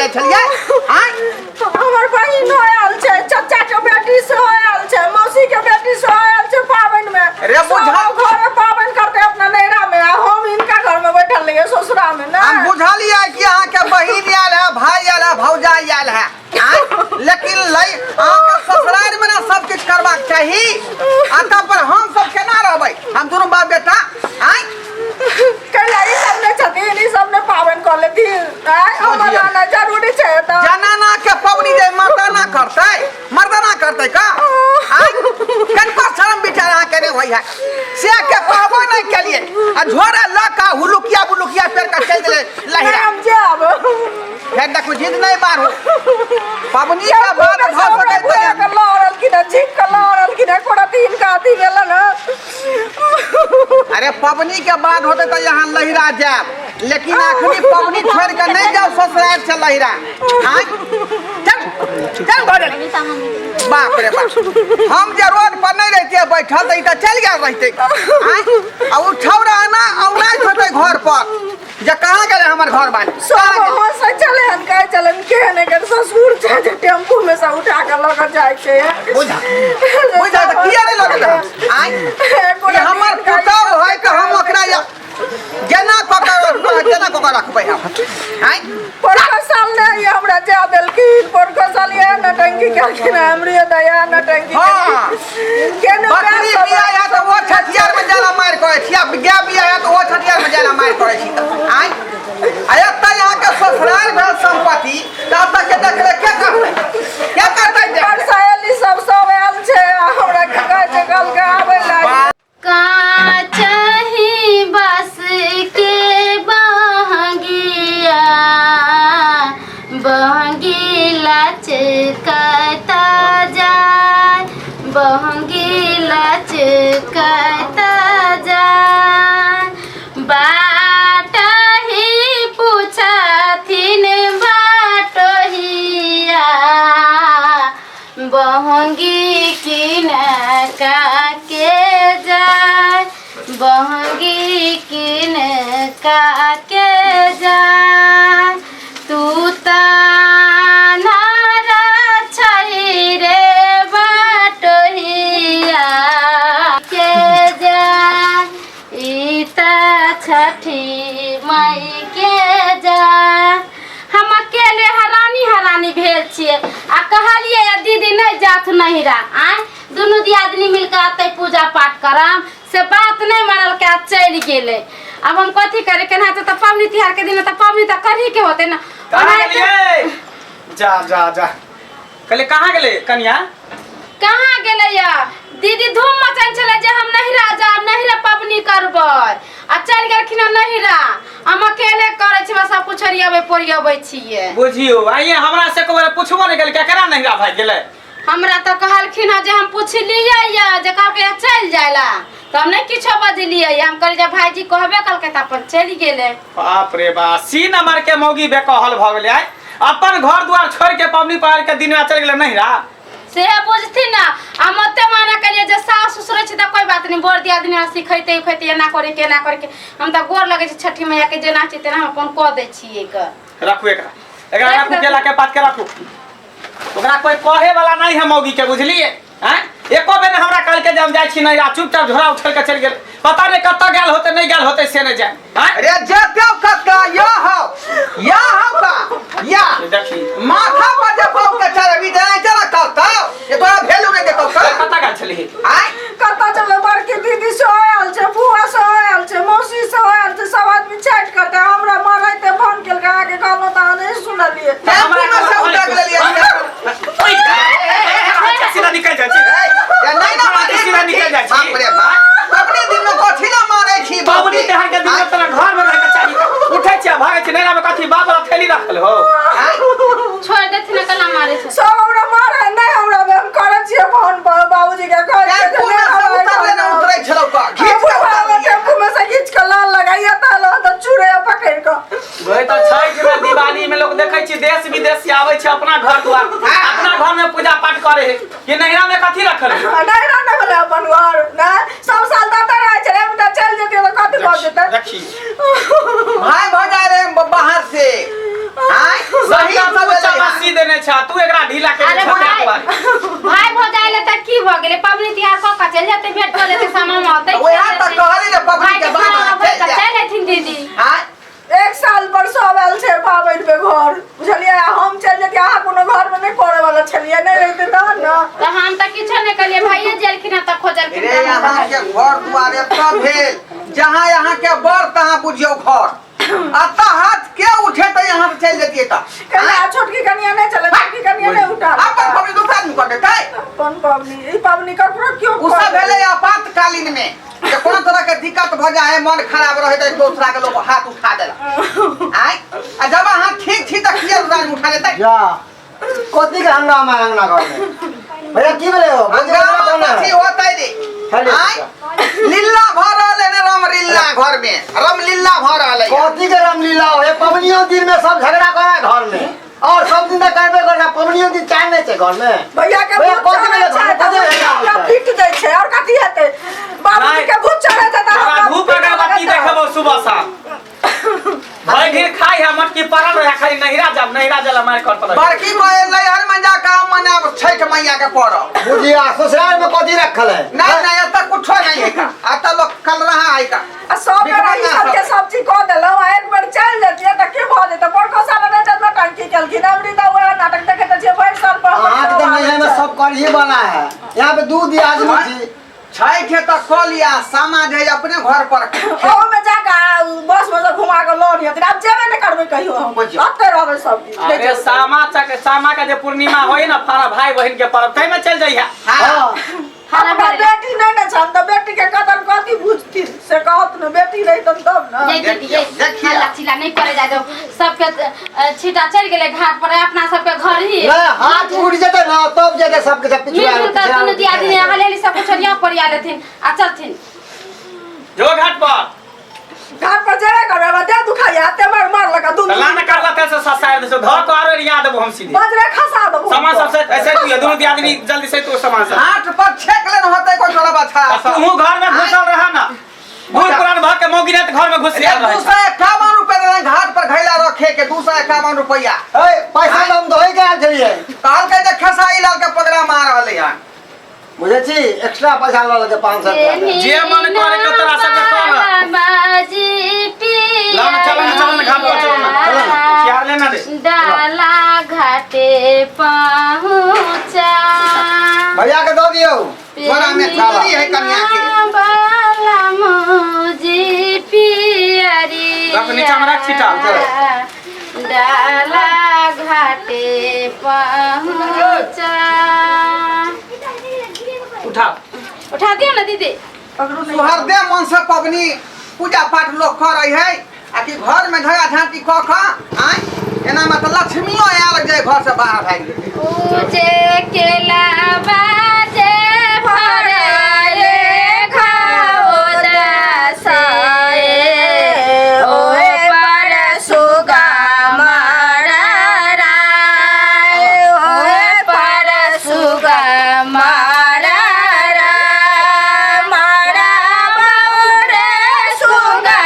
ले छलिए हां हमर बहिन आयल छै चाचा के बेटी से आयल छै मौसी के बेटी से आयल छै पाबन में रे बुझा घर में पाबन करते अपना नैरा में हम इनका घर में बैठल रहिए ससुरा में ना हम बुझलिए कि अहाँ के बहिन आयल है भाई आयल है भौजाई आयल है लेकिन लई अहाँ के ससुराल में ना सब कुछ करबाक चाहिए आता पर हम सब केना रहबै हम दोनों बाप बेटा आय कल ई सब ने छथिन ई सब ने पाबन कर लेती हम बनाना जरूरी छै त जनाना के पबनी जे मर्दाना करते का आय कनको शर्म विचार अहाँ के नहीं होई है से के कहबो नहीं के लिए आ झोरा लका हुलुकिया बुलुकिया पेर के चल गेले लहिरा हम जाब फिर देखो जिद नहीं मारू पबनी के बाद भ सकै त लड़ल कि न झिक के लड़ल कि न कोड़ा तीन का अथी भेल न अरे पबनी के बाद होते तो यहाँ लहिरा जाब लेकिन अखनी पबनी छोड़ के नहीं जाओ ससुराल से लहिरा चल बड़े बाप रे बाप हम जे रोड पर नहीं रहते बैठल तो चल गया रहते आ उ छौरा ना औना होते घर पर जे कहां गेले हमर घर वाली सब मन से चले हन कहे चले के ने के ससुर छै जे टेम्पू में से उठा के ल के जाय छै बुझा त किया नहीं लगे आय हमर पुतौ है कि हम ओकरा जना पकड़ रखबै हम आय पर साल ने ये हमरा जा देलखिन पर साल ये नटंकी के हमरे दया नटंकी हां के ने बकरी बिया है तो वो छठियार में जाला मार करे छिया बिया बिया है तो वो छठियार में जाला मार करे छी आय अयता यहाँ के ससुराल भेल संपत्ति तब तक के देखले क्या करते पर सहेली सब आयल छै हमरा के कह छै कल के आबै ला का चाही बस के बहंगिया बहंगीला चकता जाय बहंगीला चकता जाय बाट ही पूछथिन बाटोहिया बहंगी किन का के जाय बहंगी किन का के जाय तू तानारा छई रे बाटोहिया के जाय ईता छठी मई के जाय हम अकेले हरानी भेल छिए आ कहलिए दीदी नहीं जात नहीं रहा आय दोनों दियादनी मिलकर आते पूजा पाठ करम से बात नहीं मानल के चल गेले अब हम कथी करे केना तो पबनी तिहार के दिन तो पबनी तो करही के होते ना जा जा जा कले कहां गेले कन्या कहां गेले या दीदी धूम मचन चले जे हम नहिरा जा नहिरा पबनी करबै आ चल गेलखिन नहिरा हम अकेले करे छी सब कुछ रियाबे पोरियाबे छिए बुझियो आइए हमरा से को पूछबो नहीं गेल केकरा नहिरा भाग गेले हमरा तो कहलखिन जे हम पूछलिए या जे कहल के चल जायला तो हम नहीं किछो बजलिए हम कहले जे भाईजी कहबे कल के त अपन चल गेले बाप रे बा सी नंबर के मौगी बेकहल भ गेले अपन घर द्वार छोड़ के पबनी पार के दिन में चल गेले नहिरा से बुझती ना हम ओते माना कलिए जे सास ससुर छी त कोई बात नहीं बोर दिया दिन सिखैते उखैते ना करे के हम त गोर लगे छी छठी मैया के जेना छी तेना हम अपन क दे छी एक रखू एकरा रखू केला के पात के रखू ओकरा कोई कहे वाला नहीं है मौगी के बुझलिए हैं एको बेर हमरा कल के जब जाय छी नहिरा चुपचाप झोरा उठल के चल गेल पता नहीं कत्ता गेल होते नहीं गेल होते से न जाय अरे जेते कत्ता या का या देखी माथा पर जे पाउ के चरबी देना चला कत्ता ये तोरा भेलू नहीं देखौ कत्ता गेल छली आय कत्ता चले बड़की दीदी से आयल छै बुआ से आयल छै मौसी से आयल छै सब आदमी चैट करते हमरा मारैते फोन केल के आके कहलो त नहीं सुनलिए हमरा से उठा के लेलिए सीधा निकल जाय छी या नहीं ना मारे सीधा निकल जाय छी बाप रे बाप अपने दिन में कोठी ना मारे छी बाबूनी तेहार के दिन में तोरा घर में रह के चाहिए उठै छी भागे छी नैना में कथी बाबा थैली रखल हो छोड़ देथिन कला मारे छै सब हमरा मारे नहीं हमरा हम करे छी फोन पर बाबूजी के कह टेम्पू में से उतरले ना उतरै छलौ का घीच के टेम्पू में से घीच के लाल लगाइए त चूड़े पकड़ के गई त छठ में दिवाली में लोग देखै छी देश विदेश से आबै छै अपना घर द्वार अपना घर में पूजा पाठ करे है कि नहिरा में कथी रखल है नहिरा न भेले अपन घर ना सब साल दाता रहे छै हम त चल जेते त कथी भ जेते देखी भाई भजा रे बाहर से आय सही दाढ़ी लाके अरे भाई भौजाई ले तक की भ गेले पबनी तिहार क का चल जाते भेट कर लेते सामान होते ओए हां त कहली रे पबनी के बाद चल लेथिन दीदी हां एक साल पर सब आयल छे पाबनि पे घर बुझलिए हम चल जेते अहाँ कोनो घर में नहीं पड़े वाला छलिए नहीं रहते ना तो हम त किछ नहीं कलिए भाईए जेलखिन त खोजलखिन रे यहाँ के घर दुआरे तब भेल जहाँ यहाँ के बर तहाँ बुझियो घर अत हाथ के उठे त यहाँ से चल जतिए त कला छोटकी कनिया नहीं चले छोटकी कनिया नहीं उठा अपन पबनी दुकान में कर देतै कौन पबनी ई पबनी ककरो क्यों उसा भेले आपातकालीन में जे कोनो तरह के दिक्कत भ जाए मन खराब रहे त दूसरा के लोग हाथ उठा देला आय आ जब हाथ ठीक ठीक त किया उठान उठा लेतै जा कोती के हंगामा अंगना घर में भैया की बोले हो हंगामा की होतै रे आय लीला भरल है राम लीला घर में राम लीला भरल है कोती के रामलीला हो ये पबनियों दिन में सब झगड़ा करे घर में और सब दिन तक करबे करना पबनियों दिन चाय नहीं छे घर में भैया के भूत चढ़े छै पीट दै छै और कथि हेतै बाबू के भूत चढ़े छै त हमरा धूप अगरबत्ती देखबो सुबह शाम भाई फिर खाई है मटकी परल रहा खाली नहिरा जला मार कर पड़ा बड़की मोए लहर में जा काम मनाब छठ मैया के परब बुझिया ससुराल में कोती रखल है नहीं नहीं अत कुछ नहीं है का अत लोग कल रहा है का आ सब रही सब के सब चीज को देलो एक बार चल जतिए त के भ जेते बड़को साल नहीं जब टंकी चलखिन हमरी त वो नाटक देखे त जे भर साल पर हां तो नहीं में सब करही वाला है यहां पे दूध आदमी थी छठ के त खोलिया समाज है अपने घर पर ओ में जाका बस में घुमा के लो लिया अब जेबे नहीं करबे कहियो हम अते रहबे सब दिन अरे सामा का जे पूर्णिमा होई ना फारा भाई बहन के पर्व तै में चल जाइया हां हमरा बेटी नहीं न छन त बेटी के कदर कथि बुझती से कहत न बेटी रही तब न ये दीदी हल्ला चिल्ला नहीं करे जाए दो सबके छीटा चढ़ गेले घाट पर अपना सबके घर ही ना हाथ उड़ जते ना तब जते सबके सब पिछुआ मिल त दुनु दियादी हलेली सब छोरिया परिया लेथिन आ चलथिन जो घाट पर घाट पर जेबे करबे दे दुखाया ते मार लगा दुनु तला न करला कैसे ससायर दे धर को आरो याद देबो हम सीधे बजरे खसा दबो सामान सबसे ऐसे तू दोनों दियादी जल्दी से तू सामान से हाथ पर छेक लेन होतै कोई थोड़ा बाछा तू घर में घुसल रहा ना भूल पुरान भाग के मौगी ने घर में घुस गया रहा 251 रुपया घाट पर घैला रखे के 251 रुपया ए पैसा हम दोई के आल छलिए कहल के जे खेसाई लाल के प्रोग्राम आ रहले हन बुझे छी एक्स्ट्रा पैसा ल लगे 500 रुपया जे मन करे के तोरा सब के कर बाजी पिया चल घाट पर चल ना यार लेना दे डाला घाटे पहुंचा भैया के दो दियो बड़ा में छोरी है कन्या के बाला मुजी पियरी रख नीचा में रख छिटा डाला घाटे पहुंचा उठा दियो ना दीदी सुहरदे मन से पबनी पूजा पाठ लोग कर है आ कि घर में झगा झांटी क ख आय एना में त लक्ष्मीओ आयल जाय घर से बाहर भाग गेल पूजे केला बाजे भरले खाओ दसाए ओए पर सुगा मारा ओए पर सुगा मारा मारा बाउरे सुगा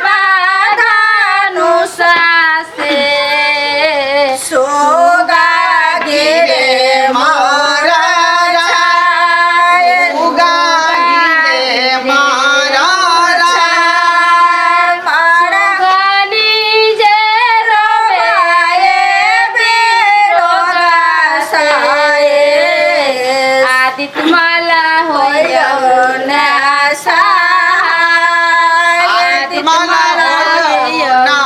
बाधानु सासे सोगा गिरे मारा उगा गिरे मारा गली जे रोए बेरोगा साए आदित माला होयो ना सहाय आदित माला होयो ना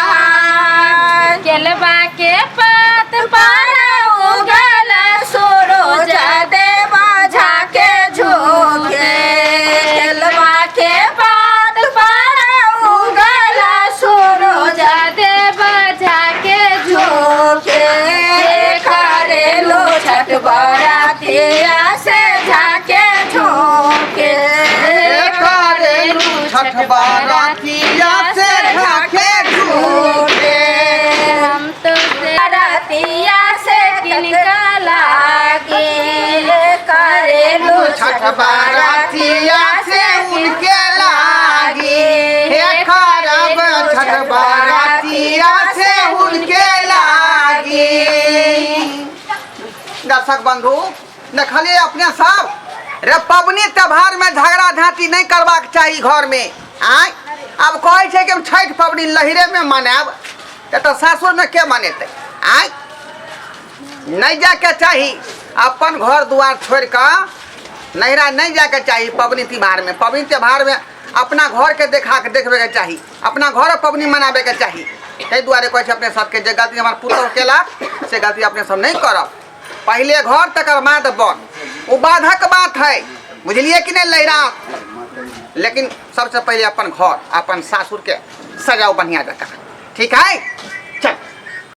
सहाय केलबा के पात पारा उगल सूरज देवा झाके झोंके केलबा के पात पारा उगल सूरज देवा झाके झोंके करेलो छठ बरातिया से झाके झोंके करेलू छठ बरातिया से झाके झोंके हम तो बरातिया से किनका लागे करेलो छठ बरातिया से उनके लागी हे करब छठ बरातिया से उनके लागी दर्शक बंधु देखलिए अपने सब रे पबनी त्योहार में झगड़ा झाँटी नहीं करबाक चाही घर में। आय अब कहे छे कि हम छठ पबनी लहिरे में मनाब तो सासुर में के मनेते। आय नहीं जाके चाही, अपन घर द्वार छोड़ कर नैहरा नहीं जाके चाही पबनी त्योहार में। पबनी त्योहार में अपना घर के देखा के देखबे के चाही, अपना घर पबनी मनाबे के चाही। ताहि दुआरे कहे अपने सबके जे गलती हमार पुतौह केला से गलती अपने सब नहीं करब। पहले घर तकर बाद बन, वो बाधक बात है, बुझलिए कि नहीं लहरा। लेकिन सबसे पहले अपन घर अपन सासुर के सजाओ बढ़िया जगह, ठीक है।